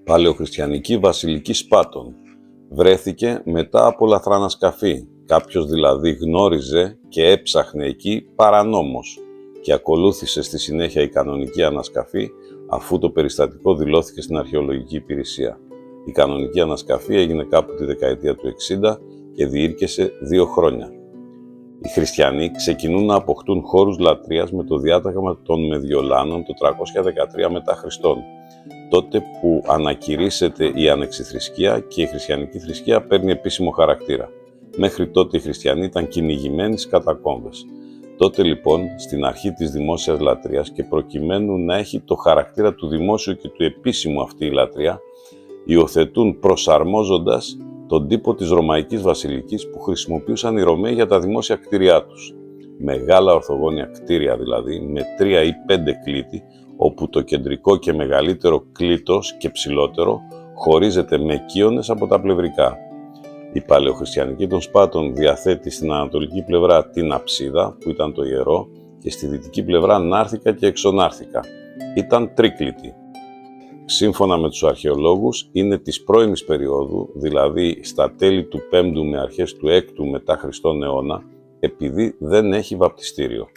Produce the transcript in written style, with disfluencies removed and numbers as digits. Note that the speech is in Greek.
Παλαιοχριστιανική βασιλική Σπάτων. Βρέθηκε μετά από λαθρά ανασκαφή. Κάποιος δηλαδή γνώριζε και έψαχνε εκεί παρανόμως και ακολούθησε στη συνέχεια η κανονική ανασκαφή, αφού το περιστατικό δηλώθηκε στην αρχαιολογική υπηρεσία. Η κανονική ανασκαφή έγινε κάπου τη δεκαετία του 60 και διήρκεσε 2 χρόνια. Οι χριστιανοί ξεκινούν να αποκτούν χώρους λατρείας με το διάταγμα των Μεδιολάνων το 313 μετά Χριστόν, τότε που ανακηρύσσεται η ανεξιθρησκεία και η χριστιανική θρησκεία παίρνει επίσημο χαρακτήρα. Μέχρι τότε οι χριστιανοί ήταν κυνηγημένοι στις κατακόμβες. Τότε λοιπόν, στην αρχή της δημόσιας λατρείας και προκειμένου να έχει το χαρακτήρα του δημόσιου και του επίσημου αυτή η λατρεία, υιοθετούν προσαρμόζοντας τον τύπο της Ρωμαϊκής Βασιλικής που χρησιμοποιούσαν οι Ρωμαίοι για τα δημόσια κτίρια τους. Μεγάλα ορθογώνια κτίρια δηλαδή, με 3 ή 5 κλίτη, όπου το κεντρικό και μεγαλύτερο κλίτος και ψηλότερο χωρίζεται με κύονες από τα πλευρικά. Η παλαιοχριστιανική των Σπάτων διαθέτει στην ανατολική πλευρά την αψίδα, που ήταν το ιερό, και στη δυτική πλευρά νάρθηκα και εξωνάρθηκα. Ήταν τρίκλητη. Σύμφωνα με τους αρχαιολόγους, είναι της πρώιμης περίοδου, δηλαδή στα τέλη του 5ου με αρχές του 6ου μετά Χριστόν αιώνα, επειδή δεν έχει βαπτιστήριο.